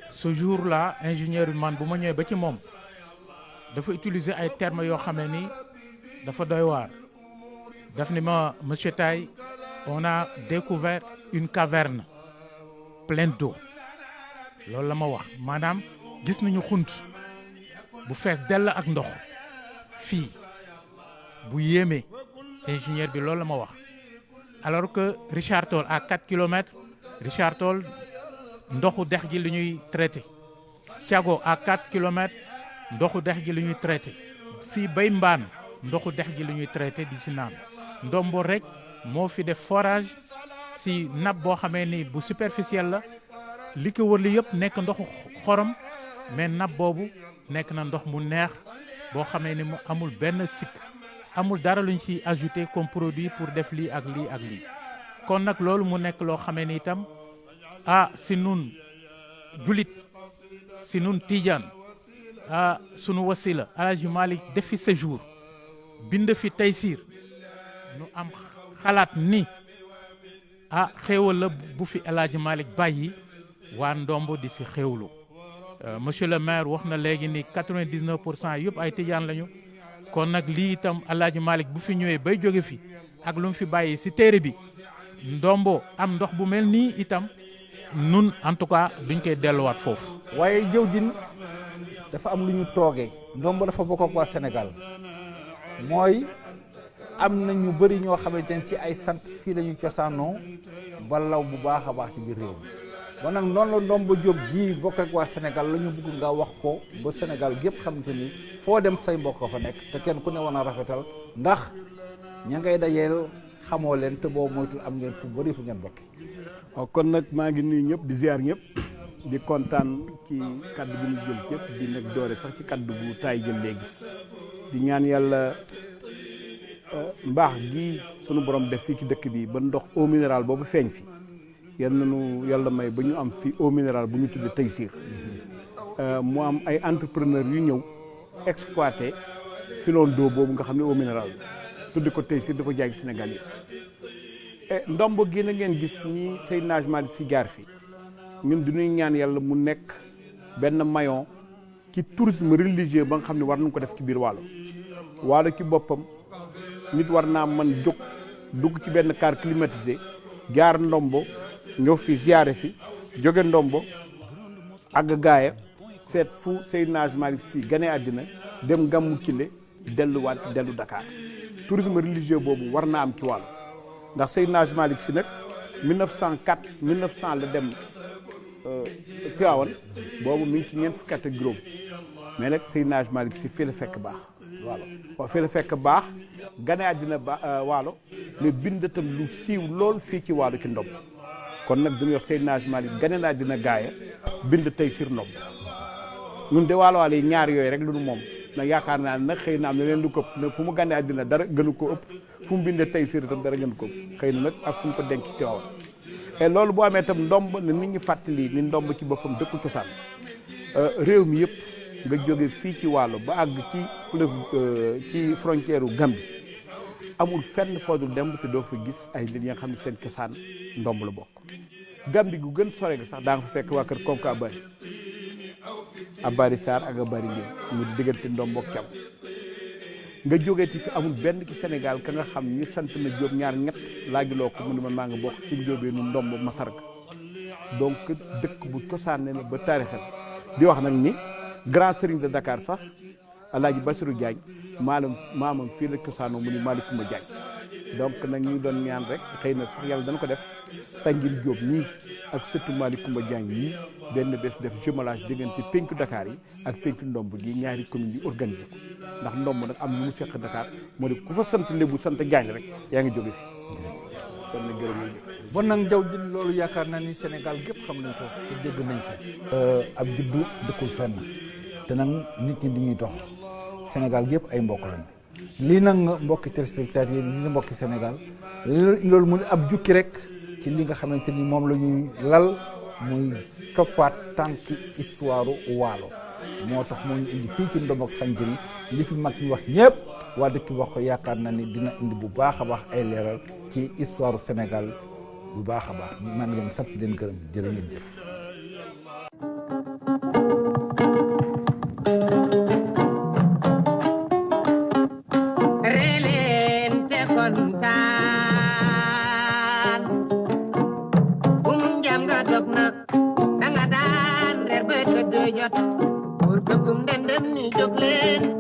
ce jour-là ingénieur bi man bu ma ñëwee ba ci moom dafa utiliser ay termes yoo xam ne ni dafa doy waar daf ni ma monsieur Taye on a découvert une caverne pleine d'eau loolu la ma wax maanaam gis nañu xunt bu fees dell ak ndox fii bu yéeme ingénieur bi loolu la ma wax alors que Richard Toll à 4 kilomètres Richard Toll ndoxu dex gi li ñuy traité Thiago à 4 kilomètres ndoxu dex gi li ñuy traité fii bay mbaan ndoxu dex gi li ñuy traité di si naan ndombo rek moo fi def forage si nappe boo xamee ni bu superficiel la li ko wër li yëpp nekk ndoxu xorom mais nappe boobu nekk na ndox mu neex boo xamee ni mu amul benn sikk amul dara luñ ci ajouté comme produit pour def lii ak lii ak lii kon nag loolu mu nekk loo xamee ni itam si nun julit si nun tijaan sunu wasila Alaaji Malick def fi séjour bind fi Taysiir nu am xalaat ni xéewal la bu fi Alaaji Malick bàyyi waa Ndombo di si xéewlu monsieur le maire wax na léegi ni 99% yëpp ay tijaan lañu kon nag lii itam Alaaji Malick bu fi ñëwee bay jóge fi ak lu mu fi bàyyi si téere bi Ndombo am ndox bu mel nii itam nun en tout cas duñ koy delluwaat foofu. waaye jëw din dafa am lu ñu toogee Ndombo dafa bokk ak waa Sénégal mooy am na ñu bëri ñoo xamante ne ci ay sant fii la ñu cosaanoo ba law bu baax a baax ci biir réew mi ba nag noonu la Ndombo Diop ji bokk ak waa Sénégal la ñu bëgg nga wax ko ba Sénégal gépp xamante ni foo dem say mbokk fa nekk te kenn ku ne war a rafetal ndax ña ngay dajeel xamoo leen te boobu moytul am ngeen fu bëri fu ngeen bokk. waaw kon nag maa ngi nuyu ñëpp di ziar ñëpp di kontaan ci kaddu bi ñu jël yëpp di nekk doore sax ci kaddu bu taay jël léegi di ñaan yàlla mbaax gi sunu borom def fii ci dëkk bi ba ndox eau minérale boobu feeñ fi yal nañu yàlla may ba ñu am fi eau minérale bu ñu tuddee Taysiir mu am ay entrepreneur yu ñëw exploité filon d'eau boobu nga xam ne eau minérale tuddi ko Taysiir di ko jaay Sénégal yi Ndombo gi na ngeen gis ni Seydina Hadji Malick Sy jaar fi ñun du ñuy ñaan yàlla mu nekk benn maillon ci tourisme religieux ba nga xam ne war nañu ko def ci biir Waalo ci boppam nit war naa mën jóg dugg ci benn car climatisé jaar Ndombo ñëw fi ziare fi jóge Ndombo àgg gaaya seet fu Seydina Hadji Malick Sy gane àddina dem gàmmu Kile dellu Dakar tourisme religieux boobu war naa am ci Waalo ndax Seydina Hadji Malick Sy nag 1900 la dem Tivaouane boobu mi ngi ci ñeent fukki at ak juróom mais nag Seydina Hadji Malick Sy fii la fekk baax waaw fii la fekk baax gane àddina Waalo mais bind itam lu siiw lool fii ci Waalo ci Ndombo kon nag dañuy wax Seydina Hadji Malick gane na àddina gaaya bind Taysiir Ndombo ñun de Waalo yi ñaar yooyu rek lu nu moom nag yaakaar naa nag xëy na am na leen lu ko ëpp nag fu mu gane àddina dara gënu ko ëpp fu mu bindee Taysiir itam dara gënu ko ëpp xëy na nag ak fu mu ko denc ci Tivaouane et loolu boo amee itam Ndombo na nit ñi fàttali ni Ndombo ci boppam dëkku cosaan réew mi yëpp nga jóge fii ci Waalo ba àgg ci fleuve ci frontière u Gambie amul fenn foodul dem te doo fa gis ay nit yi nga xam ne seen cosaan Ndombo la bokk Gambie gu gën sore ga sax daa nga fa fekk waa kër Konko Abari Sarr ak Abari Ngéen ñu diggante Ndombo ak Thiam nga jógeeti fi amul benn ci Sénégal ka nga xam ñu sant na Jóob ñaar ñett laajuloo ko mu ne maa nga bokk ci Njóobee nu Ndombo Masarga donc dëkk bu cosaane na ba taarixal di wax nag ni grand serigne de Dakar sax Alaaji Bassirou Diagne maamam fii la cosaanoo mu ni Malick Coumba Diagne donc nag ñu doon ñaan rek xëy na sax yàlla dana ko def Sangil Diop ñii ak surtout Malick Coumba Diagne yii benn bés def jumelage diggante penku Dakar yi ak penku Ndombo gi ñaari communes yi organisé ko ndax Ndombo nag am na mu seq Dakar moo di ku fa sant lébu sant Diagne rek yaa ngi jóge fi kon nag gërëm nañu. bon nag Jaw Din loolu yaakaar naa ni Sénégal gépp xam nañ ko te dégg nañ ko. ab juddu dëkkul fenn te nag nit ñi dañuy dox Sénégal gépp ay mbokk lañ lii nag mbokki téléspectateurs yi lii mbokki Sénégal loolu mu ab jukki rek ci li nga xamante ni moom la ñuy lal muy toppaat tànk histoire Waalo moo tax moo ñu indi fii ci Ndombo ak Sanjiri li fi mag ñu wax ñëpp waa dëkk wax ko yaakaar na ni dina indi bu baax a baax ay leeral ci histoire Sénégal bu baax a baax man ngeen sant leen gërëm jërë ngeen jëf. Pour bëggum dendem ni jóg leen